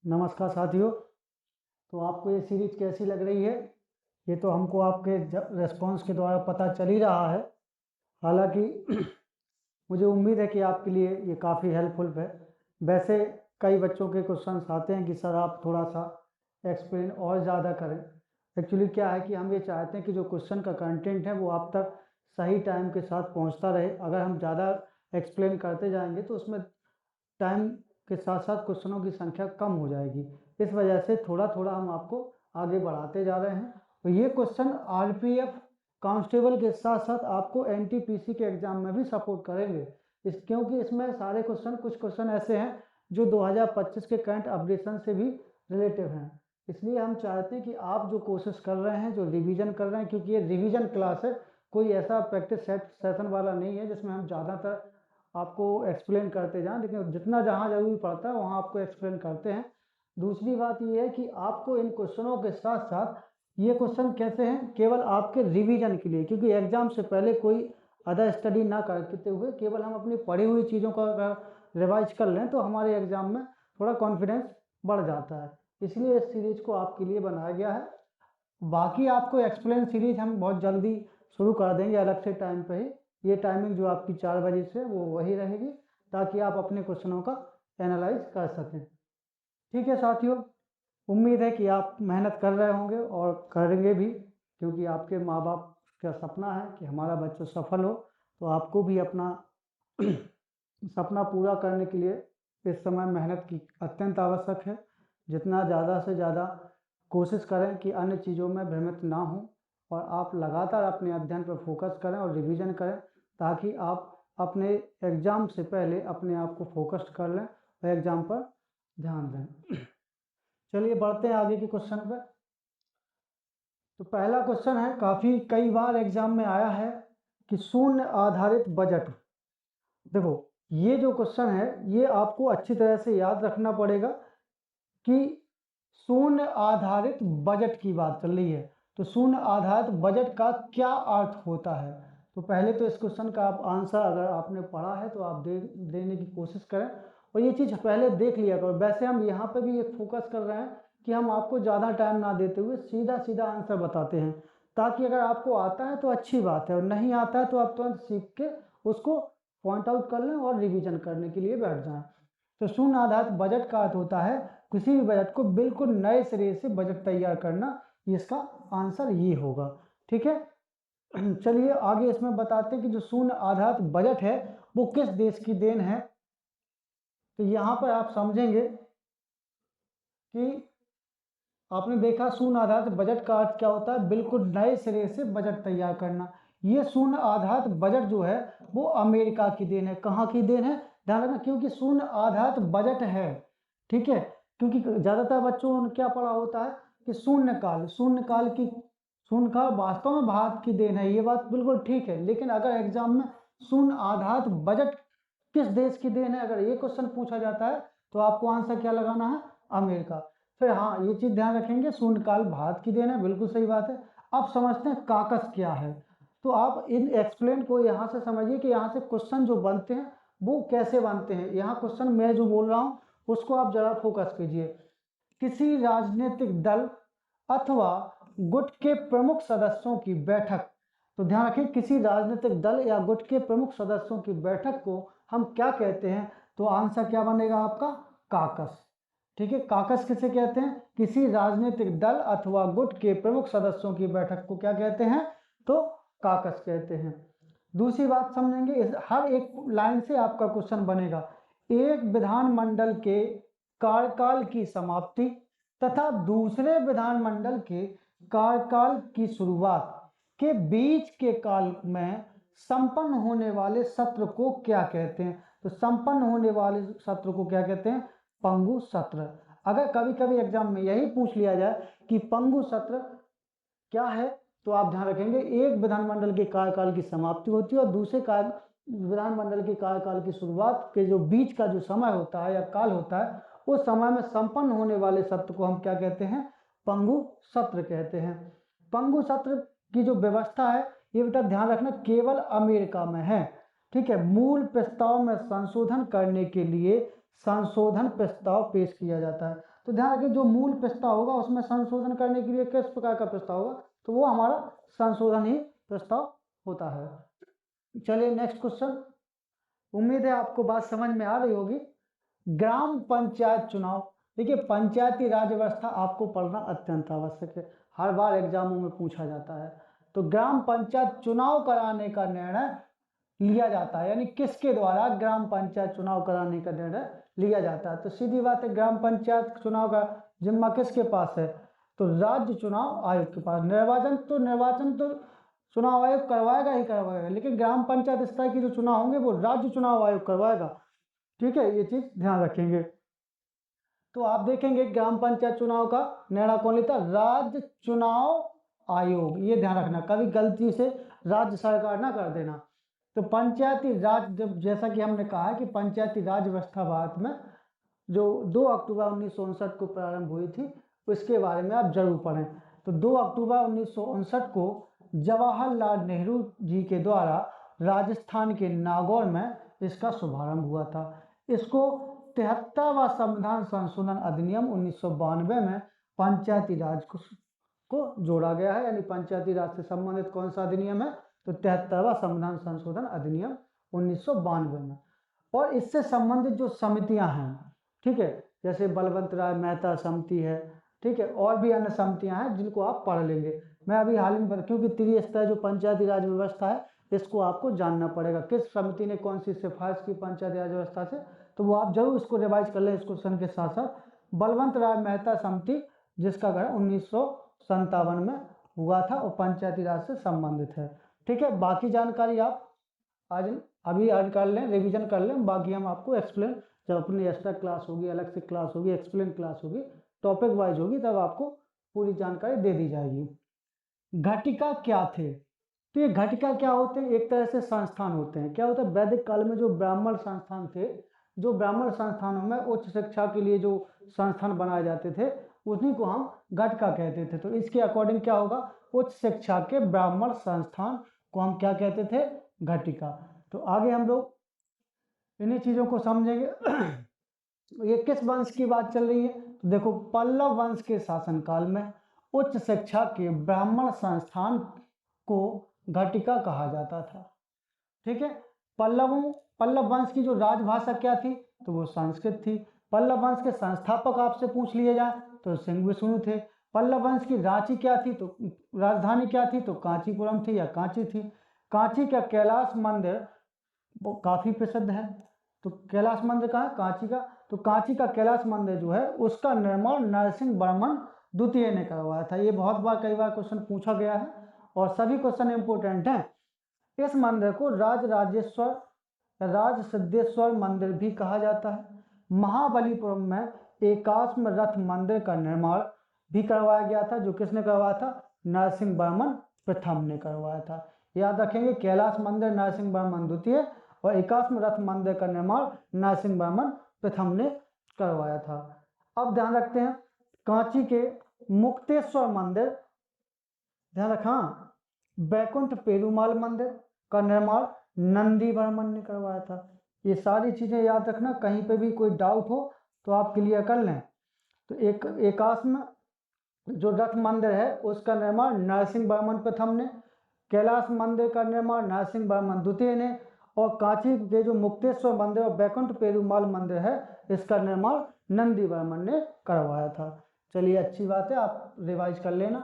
नमस्कार साथियों। तो आपको ये सीरीज कैसी लग रही है? ये तो हमको आपके रेस्पॉन्स के द्वारा पता चल ही रहा है। हालांकि मुझे उम्मीद है कि आपके लिए ये काफ़ी हेल्पफुल है। वैसे कई बच्चों के क्वेश्चंस आते हैं कि सर आप थोड़ा सा एक्सप्लेन और ज़्यादा करें। एक्चुअली क्या है कि हम ये चाहते हैं कि जो क्वेश्चन का कंटेंट है वो आप तक सही टाइम के साथ पहुंचता रहे। अगर हम ज़्यादा एक्सप्लेन करते जाएंगे तो उसमें टाइम के साथ साथ क्वेश्चनों की संख्या कम हो जाएगी। इस वजह से थोड़ा थोड़ा हम आपको आगे बढ़ाते जा रहे हैं। तो ये क्वेश्चन आरपीएफ कांस्टेबल के साथ साथ आपको एनटीपीसी के एग्जाम में भी सपोर्ट करेंगे। क्योंकि इसमें सारे क्वेश्चन, कुछ क्वेश्चन ऐसे हैं जो 2025 के करंट अपडेशन से भी रिलेटिव हैं। इसलिए हम चाहते हैं कि आप जो कोशिश कर रहे हैं, जो रिवीजन कर रहे हैं, क्योंकि ये रिवीजन क्लास है, कोई ऐसा प्रैक्टिस सेशन वाला नहीं है जिसमें हम ज़्यादातर आपको एक्सप्लेन करते जाएं, लेकिन जितना जहाँ जरूरी पड़ता है वहाँ आपको एक्सप्लेन करते हैं। दूसरी बात ये है कि आपको इन क्वेश्चनों के साथ साथ ये क्वेश्चन कैसे हैं, केवल आपके रिवीजन के लिए, क्योंकि एग्जाम से पहले कोई अदर स्टडी ना करते हुए केवल हम अपनी पढ़ी हुई चीज़ों का अगर रिवाइज कर लें तो हमारे एग्जाम में थोड़ा कॉन्फिडेंस बढ़ जाता है। इसलिए इस सीरीज को आपके लिए बनाया गया है। बाकी आपको एक्सप्लेन सीरीज हम बहुत जल्दी शुरू कर देंगे अलग से टाइम पे ही। ये टाइमिंग जो आपकी 4 बजे से वो वही रहेगी, ताकि आप अपने क्वेश्चनों का एनालाइज कर सकें। ठीक है साथियों, उम्मीद है कि आप मेहनत कर रहे होंगे और करेंगे भी, क्योंकि आपके माँ बाप का सपना है कि हमारा बच्चा सफल हो। तो आपको भी अपना सपना पूरा करने के लिए इस समय मेहनत की अत्यंत आवश्यक है। जितना ज़्यादा से ज़्यादा कोशिश करें कि अन्य चीज़ों में भ्रमित ना हो और आप लगातार अपने अध्ययन पर फोकस करें और रिवीजन करें, ताकि आप अपने एग्ज़ाम से पहले अपने आप को फोकस्ड कर लें और एग्ज़ाम पर ध्यान दें। चलिए बढ़ते हैं आगे के क्वेश्चन पर। तो पहला क्वेश्चन है, काफ़ी कई बार एग्जाम में आया है कि शून्य आधारित बजट। देखो, ये जो क्वेश्चन है ये आपको अच्छी तरह से याद रखना पड़ेगा कि शून्य आधारित बजट की बात चल रही है। तो शून्य आधारित बजट का क्या अर्थ होता है? तो पहले तो इस क्वेश्चन का आप आंसर अगर आपने पढ़ा है तो आप देने की कोशिश करें और ये चीज़ पहले देख लिया करो। वैसे हम यहाँ पे भी एक फोकस कर रहे हैं कि हम आपको ज़्यादा टाइम ना देते हुए सीधा सीधा आंसर बताते हैं, ताकि अगर आपको आता है तो अच्छी बात है और नहीं आता है तो आप तुरंत सीख के उसको पॉइंट आउट कर लें और रिवीजन करने के लिए बैठ जाएं। तो शून्य आधारित बजट का अर्थ होता है किसी भी बजट को बिल्कुल नए सिरे से बजट तैयार करना। इसका आंसर ये होगा। ठीक है, चलिए आगे इसमें बताते हैं कि जो शून्य आधारित बजट है वो किस देश की देन है। तो यहां पर आप समझेंगे कि आपने देखा शून्य आधारित बजट का अर्थ क्या होता है, बिल्कुल नए सिरे से बजट तैयार करना। ये शून्य आधारित बजट जो है वो अमेरिका की देन है। कहाँ की देन है, ध्यान रखना, क्योंकि शून्य आधारित बजट है। ठीक है, क्योंकि ज्यादातर बच्चों ने क्या पढ़ा होता है कि शून्य काल वास्तव में भारत की देन है। ये बात बिल्कुल ठीक है, लेकिन अगर एग्जाम में शून्य आधारित बजट किस देश की देन है, अगर ये क्वेश्चन पूछा जाता है तो आपको आंसर क्या लगाना है, अमेरिका। फिर हाँ, ये चीज ध्यान रखेंगे शून्यकाल भारत की देन है, बिल्कुल सही बात है। अब समझते हैं काकस क्या है। तो आप इन एक्सप्लेन को यहाँ से समझिए कि यहाँ से क्वेश्चन जो बनते हैं वो कैसे बनते हैं। यहाँ क्वेश्चन मैं जो बोल रहा हूँ उसको आप जरा फोकस कीजिए। किसी राजनीतिक दल अथवा गुट के प्रमुख सदस्यों की बैठक। तो ध्यान रखें, किसी राजनीतिक दल या गुट के प्रमुख सदस्यों की बैठक को हम क्या कहते हैं? तो आंसर क्या बनेगा आपका, काकस। ठीक है, काकस किसे कहते हैं? किसी राजनीतिक दल अथवा गुट के प्रमुख सदस्यों की बैठक को क्या कहते हैं? तो काकस कहते हैं। दूसरी बात समझेंगे, हर एक लाइन से आपका क्वेश्चन बनेगा। एक विधानमंडल के कार्यकाल की समाप्ति तथा दूसरे विधानमंडल के कार्यकाल की शुरुआत के बीच के काल में संपन्न होने वाले सत्र को क्या कहते हैं? तो संपन्न होने वाले सत्र को क्या कहते हैं? पंगु सत्र। अगर कभी कभी एग्जाम में यही पूछ लिया जाए कि पंगु सत्र क्या है, तो आप ध्यान रखेंगे एक विधानमंडल के कार्यकाल की समाप्ति होती है और दूसरे विधानमंडल के कार्यकाल की शुरुआत के जो बीच का जो समय होता है या काल होता है, उस समय में संपन्न होने वाले सत्र को हम क्या कहते हैं? पंगु सत्र कहते हैं। पंगु सत्र की जो व्यवस्था है ये बेटा ध्यान रखना केवल अमेरिका में है। ठीक है, मूल प्रस्ताव में संशोधन करने के लिए संशोधन प्रस्ताव पेश किया जाता है। तो ध्यान रखिए जो मूल प्रस्ताव होगा उसमें संशोधन करने के लिए किस प्रकार का प्रस्ताव होगा, तो वो हमारा संशोधन ही प्रस्ताव होता है। चलिए नेक्स्ट क्वेश्चन, उम्मीद है आपको बात समझ में आ रही होगी। ग्राम पंचायत चुनाव, देखिए पंचायती राज व्यवस्था आपको पढ़ना अत्यंत आवश्यक है, हर बार एग्जामों में पूछा जाता है। तो ग्राम पंचायत चुनाव कराने का निर्णय लिया जाता है, यानी किसके द्वारा ग्राम पंचायत चुनाव कराने का निर्णय लिया जाता है। तो सीधी बात है, ग्राम पंचायत चुनाव का जिम्मा किसके पास है, तो राज्य चुनाव आयोग के पास। निर्वाचन तो चुनाव आयोग करवाएगा ही करवाएगा, लेकिन ग्राम पंचायत स्तर की जो चुनाव होंगे वो राज्य चुनाव आयोग करवाएगा। ठीक है, ये चीज ध्यान रखेंगे। तो आप देखेंगे ग्राम पंचायत चुनाव का निर्णय कौन लेता, राज्य चुनाव आयोग। ये ध्यान रखना, कभी गलती से राज्य सरकार ना कर देना। तो पंचायती राज, जब जैसा कि हमने कहा है कि पंचायती राज व्यवस्था भारत में जो 2 अक्टूबर 1959 को प्रारंभ हुई थी, उसके बारे में आप जरूर पढ़ें। तो 2 अक्टूबर 1959 को जवाहरलाल नेहरू जी के द्वारा राजस्थान के नागौर में इसका शुभारंभ हुआ था। इसको 73वां संविधान संशोधन अधिनियम 1992 में पंचायती राज को जोड़ा गया है, यानी पंचायती राज से संबंधित कौन सा अधिनियम है, तो 73वां संविधान संशोधन अधिनियम 1992 में। और इससे संबंधित जो समितियां हैं, ठीक है, जैसे बलवंत राय मेहता समिति है, ठीक है, और भी अन्य समितियां हैं जिनको आप पढ़ लेंगे। मैं अभी हाल ही में, क्योंकि त्रिस्तरीय जो पंचायती राज व्यवस्था है इसको आपको जानना पड़ेगा, किस समिति ने कौन सी सिफारिश की पंचायती राज व्यवस्था से, तो वो आप जरूर इसको रिवाइज कर लें इस क्वेश्चन के साथ साथ। बलवंत राय मेहता समिति जिसका गठन 1957 में हुआ था और पंचायती राज से संबंधित है। ठीक है, बाकी जानकारी आप आज अभी ऐड कर लें, रिवीजन कर लें, बाकी हम आपको एक्सप्लेन, जब अपनी एक्स्ट्रा क्लास होगी, अलग से क्लास होगी, एक्सप्लेन क्लास होगी, टॉपिक वाइज होगी, तब आपको पूरी जानकारी दे दी जाएगी। घटिका क्या थे, तो ये घटिका क्या होते हैं, एक तरह से संस्थान होते हैं। क्या होता है, वैदिक काल में जो ब्राह्मण संस्थान थे, जो ब्राह्मण संस्थानों में उच्च शिक्षा के लिए जो संस्थान बनाए जाते थे उन्हीं को हम घटिका कहते थे। तो इसके अकॉर्डिंग क्या होगा, उच्च शिक्षा के ब्राह्मण संस्थान को हम क्या कहते थे, घटिका। तो आगे हम लोग इन्हीं चीजों को समझेंगे। ये किस वंश की बात चल रही है, तो देखो पल्लव वंश के शासनकाल में उच्च शिक्षा के ब्राह्मण संस्थान को घटिका कहा जाता था। ठीक है, पल्लव वंश की जो राजभाषा क्या थी, तो वो संस्कृत थी। पल्लव वंश के संस्थापक आपसे पूछ लिए जाए तो सिंह विष्णु थे। पल्लव वंश की रांची क्या थी, तो राजधानी क्या थी, तो कांचीपुरम थी या कांची थी। कांची का कैलाश मंदिर वो काफी प्रसिद्ध है। तो कैलाश मंदिर कहाँ है, कांची का। तो कांची का कैलाश मंदिर जो है उसका निर्माण नरसिंह वर्मन द्वितीय ने करवाया था। ये बहुत बार कई बार क्वेश्चन पूछा गया है और सभी क्वेश्चन इंपोर्टेंट हैं। इस मंदिर को राज सिद्धेश्वर मंदिर भी कहा जाता है। महाबलीपुरम में एकाश्म रथ मंदिर का निर्माण भी करवाया गया था, जो किसने करवाया था, नरसिंह वर्मन प्रथम ने करवाया था। याद रखेंगे, कैलाश मंदिर नरसिंह वर्मन द्वितीय और एकाश्म रथ मंदिर का निर्माण नरसिंह वर्मन प्रथम ने करवाया था। अब ध्यान रखते हैं कांची के मुक्तेश्वर मंदिर, ध्यान रखा, बैकुंठ पेरुमाल मंदिर का निर्माण नंदी वर्मन ने करवाया था। ये सारी चीजें याद रखना, कहीं पे भी कोई डाउट हो तो आप क्लियर कर लें। तो एकाश्म जो रथ मंदिर है उसका निर्माण नरसिंह वर्मन प्रथम ने, कैलाश मंदिर का निर्माण नरसिंह वर्मन द्वितीय ने, और कांची के जो मुक्तेश्वर मंदिर और बैकुंठ पेरुमाल मंदिर है इसका निर्माण नंदी वर्मन ने करवाया था। चलिए अच्छी बात है, आप रिवाइज कर लेना।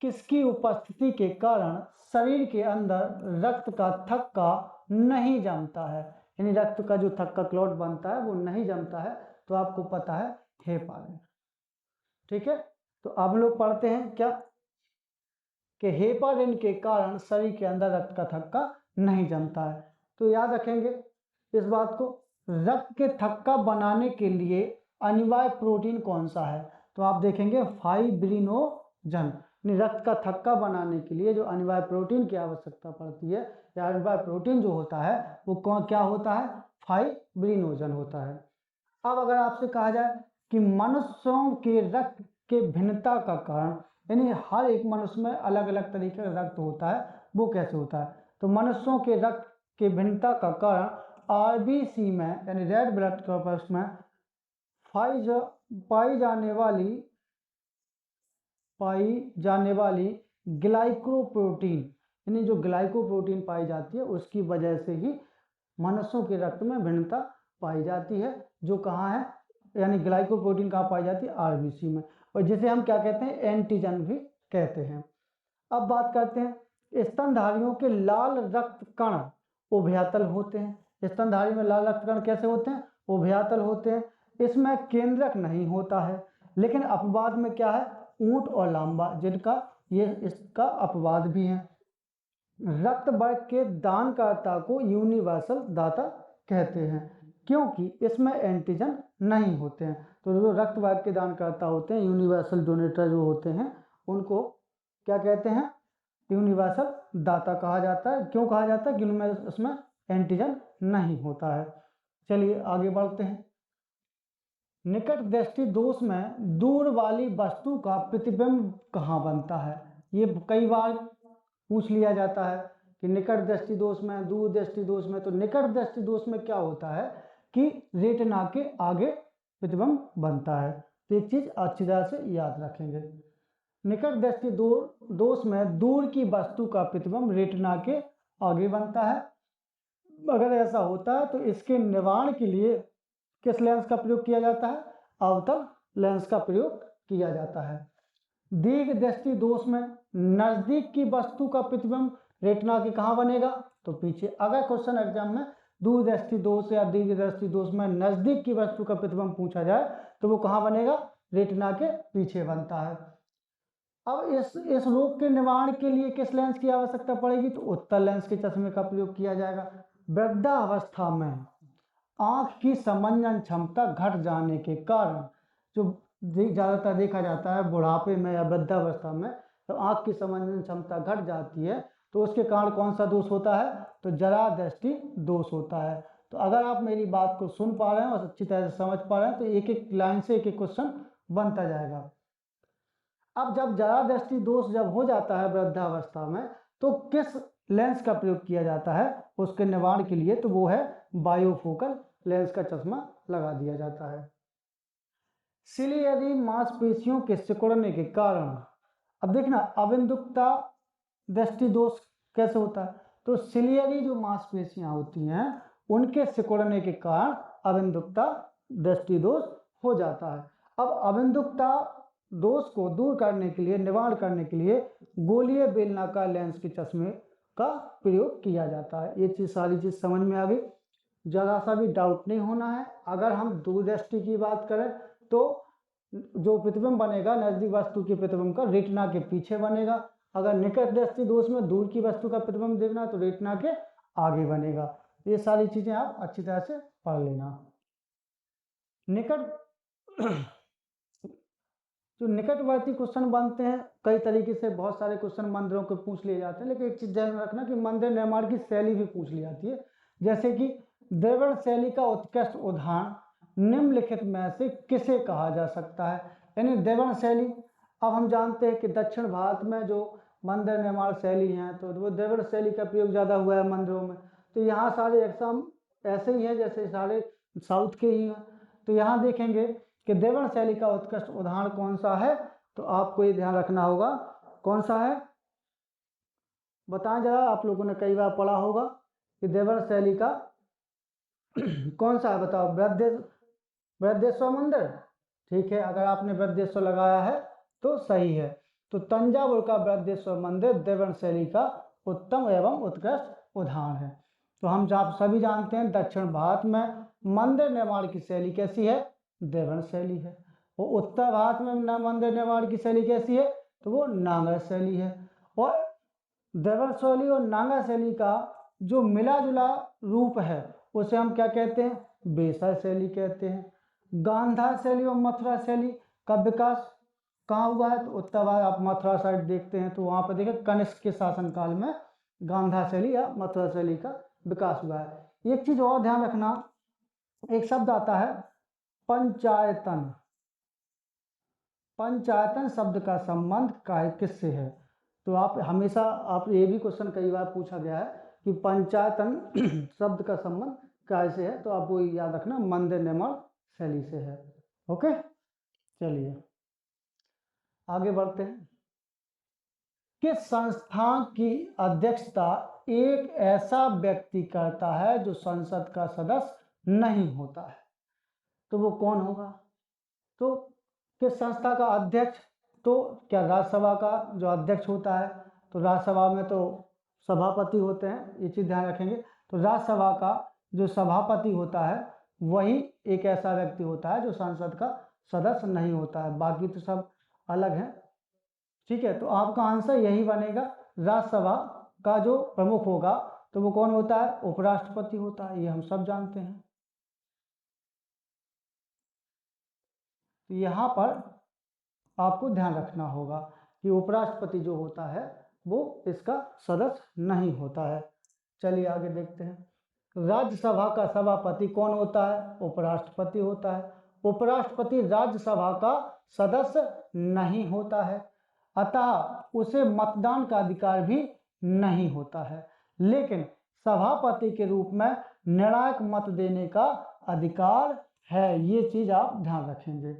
किसकी उपस्थिति के कारण शरीर के अंदर रक्त का थक्का नहीं जमता है, यानी रक्त का जो थक्का क्लॉट बनता है वो नहीं जमता है, तो आपको पता है हेपारिन। ठीक है, तो अब लोग पढ़ते हैं क्या कि हेपारिन के कारण शरीर के अंदर रक्त का थक्का नहीं जमता है। तो याद रखेंगे इस बात को, रक्त के थक्का बनाने के लिए अनिवार्य प्रोटीन कौन सा है, तो आप देखेंगे फाइब्रिनोजन। रक्त का थक्का बनाने के लिए जो अनिवार्य प्रोटीन की आवश्यकता पड़ती है या अनिवार्य प्रोटीन जो होता है वो क्या होता है, फाइब्रिनोजन होता है। अब अगर आपसे कहा जाए कि मनुष्यों के रक्त के भिन्नता का कारण, यानी हर एक मनुष्य में अलग अलग तरीके का रक्त होता है, वो कैसे होता है, तो मनुष्यों के रक्त के भिन्नता का कारण आरबीसी में, यानी रेड ब्लड कॉर्पस में पाई जाने वाली ग्लाइकोप्रोटीन, यानी जो ग्लाइकोप्रोटीन पाई जाती है उसकी वजह से ही मनुष्यों के रक्त में भिन्नता पाई जाती है। जो कहाँ है, यानी ग्लाइकोप्रोटीन कहाँ पाई जाती है, आरबीसी में, और जिसे हम क्या कहते हैं, एंटीजन भी कहते हैं। अब बात करते हैं स्तनधारियों के लाल रक्त कण उभयतल होते हैं। स्तनधारी में लाल रक्त कण कैसे होते हैं, उभयतल होते हैं। इसमें केंद्रक नहीं होता है, लेकिन अपवाद में क्या है, ऊंट और लांबा, जिनका ये इसका अपवाद भी है। रक्त वर्ग के दानकर्ता को यूनिवर्सल दाता कहते हैं, क्योंकि इसमें एंटीजन नहीं होते हैं। तो जो रक्त वर्ग के दानकर्ता होते हैं, यूनिवर्सल डोनेटर जो होते हैं, उनको क्या कहते हैं, यूनिवर्सल दाता कहा जाता है। क्यों कहा जाता है, क्योंकि उसमें एंटीजन नहीं होता है। चलिए आगे बढ़ते हैं। निकट दृष्टि दोष में दूर वाली वस्तु का प्रतिबिंब कहाँ बनता है। ये कई बार पूछ लिया जाता है कि निकट दृष्टि दोष में, दूर दृष्टि दोष में। तो निकट दृष्टि दोष में क्या होता है कि रेटिना के आगे प्रतिबिंब बनता है। तो एक चीज अच्छी तरह से याद रखेंगे, निकट दृष्टि दोष में दूर की वस्तु का प्रतिबिंब रेटिना के आगे बनता है। अगर ऐसा होता है तो इसके निवारण के लिए किस लेंस का प्रयोग किया जाता है, अवतल लेंस का प्रयोग किया जाता है। दीर्घ दृष्टि दोष में नजदीक की वस्तु का प्रतिबिंब रेटिना के कहाँ बनेगा, तो पीछे। अगर क्वेश्चन एग्जाम में दूर दृष्टि दोष या दीर्घ दृष्टि दोष में नजदीक की वस्तु का प्रतिबिंब पूछा जाए तो वो कहाँ बनेगा, रेटिना के पीछे बनता है। अब इस रोग के निवारण के लिए किस लेंस की आवश्यकता पड़ेगी, तो उत्तल लेंस के चश्मे का प्रयोग किया जाएगा। वृद्धावस्था में आंख की समंजन क्षमता घट जाने के कारण, जो ज्यादातर देखा जाता है बुढ़ापे में या वृद्धावस्था में, तो आंख की समंजन क्षमता घट जाती है, तो उसके कारण कौन सा दोष होता है, तो जरा दृष्टि दोष होता है। तो अगर आप मेरी बात को सुन पा रहे हैं और अच्छी तरह से समझ पा रहे हैं तो एक एक लाइन से एक एक क्वेश्चन बनता जाएगा। अब जब जरा दृष्टि दोष जब हो जाता है वृद्धावस्था में, तो किस लेंस का प्रयोग किया जाता है उसके निवारण के लिए, तो वो है बायोफोकल लेंस का चश्मा लगा दिया जाता है। सिलियरी मांसपेशियों के सिकुड़ने के कारण, अब देखना अबिंदुकता दृष्टि दोष कैसे होता है, तो सिलियरी जो मांसपेशियां होती हैं उनके सिकुड़ने के कारण अबिंदुकता दृष्टि दोष हो जाता है। अब अबिंदुकता दोष को दूर करने के लिए, निवारण करने के लिए गोलीय बेलनाकार लेंस के चश्मे का प्रयोग किया जाता है। ये चीज सारी चीज समझ में आ गई, ज़रा सा भी डाउट नहीं होना है। अगर हम दूरदृष्टि की बात करें तो जो प्रतिबिंब बनेगा नजदीक वस्तु के प्रतिबिंब का रेटिना के पीछे बनेगा। अगर निकट दृष्टि दोष में दूर की वस्तु का प्रतिबिंब देखना तो रेटिना के आगे बनेगा। ये सारी चीजें आप अच्छी तरह से पढ़ लेना। निकट जो निकटवर्ती क्वेश्चन बनते हैं कई तरीके से, बहुत सारे क्वेश्चन मंदिरों के पूछ लिए जाते हैं, लेकिन एक चीज ध्यान रखना कि मंदिर निर्माण की शैली भी पूछ ली जाती है। जैसे कि द्रविड़ शैली का उत्कृष्ट उदाहरण निम्नलिखित में से किसे कहा जा सकता है, यानी द्रविड़ शैली। अब हम जानते हैं कि दक्षिण भारत में जो मंदिर निर्माण शैली है तो वो द्रविड़ शैली का प्रयोग ज़्यादा हुआ है मंदिरों में। तो यहाँ सारे एग्जाम ऐसे ही हैं जैसे सारे साउथ के ही हैं। तो यहाँ देखेंगे कि द्रविड़ शैली का उत्कृष्ट उदाहरण कौन सा है, तो आपको ये ध्यान रखना होगा कौन सा है, बताएं जरा। आप लोगों ने कई बार पढ़ा होगा कि द्रविड़ शैली का कौन सा है, बताओ। बृहदेश्वर मंदिर, ठीक है। अगर आपने बृहदेश्वर लगाया है तो सही है। तो तंजावुर का बृहदेश्वर मंदिर द्रविड़ शैली का उत्तम एवं उत्कृष्ट उदाहरण है। तो हम सभी जानते हैं दक्षिण भारत में मंदिर निर्माण की शैली कैसी है, द्रविड़ शैली है। वो उत्तर भारत में मंदिर निर्माण की शैली कैसी है, तो वो नागर शैली है। और द्रविड़ शैली और नागर शैली का जो मिला जुला रूप है उसे हम क्या कहते हैं, बेसर शैली कहते हैं। गांधार शैली और मथुरा शैली का विकास कहाँ हुआ है, तो उत्तर भारत, आप मथुरा साइड देखते हैं तो वहां पर देखें कनिष्क के शासनकाल में गांधार शैली या मथुरा शैली का विकास हुआ है। एक चीज और ध्यान रखना, एक शब्द आता है पंचायतन। पंचायतन शब्द का संबंध किससे है, तो आप हमेशा, आप ये भी क्वेश्चन कई बार पूछा गया है कि पंचायतन शब्द का संबंध कैसे है, तो आप वो याद रखना मंदिर निर्माण शैली से है। ओके, चलिए आगे बढ़ते हैं। किस संस्थान की अध्यक्षता एक ऐसा व्यक्ति करता है जो संसद का सदस्य नहीं होता है? तो वो कौन होगा? तो किस संस्था का अध्यक्ष? तो क्या राज्यसभा का जो अध्यक्ष होता है, तो राज्यसभा में तो सभापति होते हैं, ये चीज़ ध्यान रखेंगे। तो राज्यसभा का जो सभापति होता है वही एक ऐसा व्यक्ति होता है जो संसद का सदस्य नहीं होता है, बाकी तो सब अलग हैं। ठीक है, तो आपका आंसर यही बनेगा। राज्यसभा का जो प्रमुख होगा तो वो कौन होता है? उपराष्ट्रपति होता है, ये हम सब जानते हैं। तो यहाँ पर आपको ध्यान रखना होगा कि उपराष्ट्रपति जो होता है वो इसका सदस्य नहीं होता है। चलिए आगे देखते हैं। राज्यसभा का सभापति कौन होता है? उपराष्ट्रपति होता है। उपराष्ट्रपति राज्यसभा का सदस्य नहीं होता है, अतः उसे मतदान का अधिकार भी नहीं होता है, लेकिन सभापति के रूप में निर्णायक मत देने का अधिकार है। ये चीज आप ध्यान रखेंगे।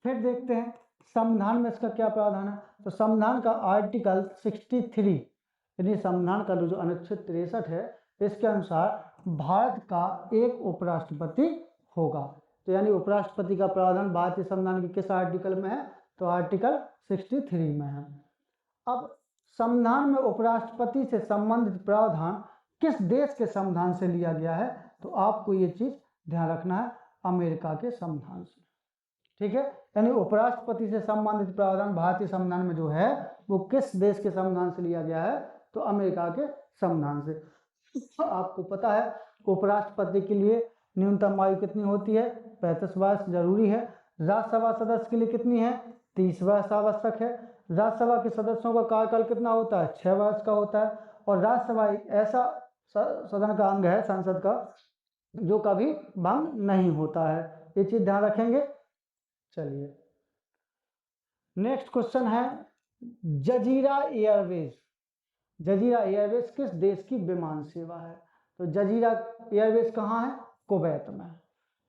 फिर देखते हैं संविधान में इसका क्या प्रावधान है। तो संविधान का आर्टिकल 63 यानी संविधान का जो अनुच्छेद 63 है, इसके अनुसार भारत का एक उपराष्ट्रपति होगा। तो यानी उपराष्ट्रपति का प्रावधान भारतीय संविधान के किस आर्टिकल में है? तो आर्टिकल 63 में है। अब संविधान में उपराष्ट्रपति से संबंधित प्रावधान किस देश के संविधान से लिया गया है? तो आपको ये चीज ध्यान रखना है, अमेरिका के संविधान से। ठीक है, यानी उपराष्ट्रपति से संबंधित प्रावधान भारतीय संविधान में जो है वो किस देश के संविधान से लिया गया है? तो अमेरिका के संविधान से। आपको पता है उपराष्ट्रपति के लिए न्यूनतम आयु कितनी होती है? 35 वर्ष जरूरी है। राज्यसभा सदस्य के लिए कितनी है? 30 वर्ष आवश्यक है। राज्यसभा के सदस्यों का कार्यकाल कितना होता है? 6 वर्ष का होता है। और राज्यसभा एक ऐसा सदन का अंग है संसद का जो कभी भंग नहीं होता है, ये चीज ध्यान रखेंगे। चलिए नेक्स्ट क्वेश्चन है, जजीरा एयरवेज। जजीरा एयरवेज किस देश की विमान सेवा है? तो जजीरा एयरवेज कहाँ है? कुवैत में।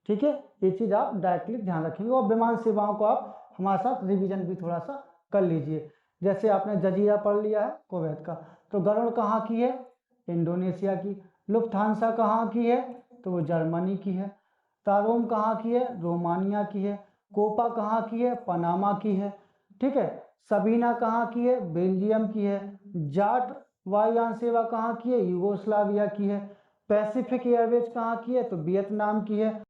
ठीक है, ये चीज आप डायरेक्टली ध्यान रखेंगे और विमान सेवाओं को आप हमारे साथ रिवीजन भी थोड़ा सा कर लीजिए। जैसे आपने जजीरा पढ़ लिया है कुवैत का, तो गरुड़ कहाँ की है? इंडोनेशिया की। लुफ्थांसा कहाँ की है? तो वो जर्मनी की है। तारोम कहाँ की है? रोमानिया की है। कोपा कहाँ की है? पनामा की है। ठीक है, सबीना कहाँ की है? बेल्जियम की है। जाट वायुयान सेवा कहाँ की है? यूगोस्लाविया की है। पैसिफिक एयरवेज कहाँ की है? तो वियतनाम की है।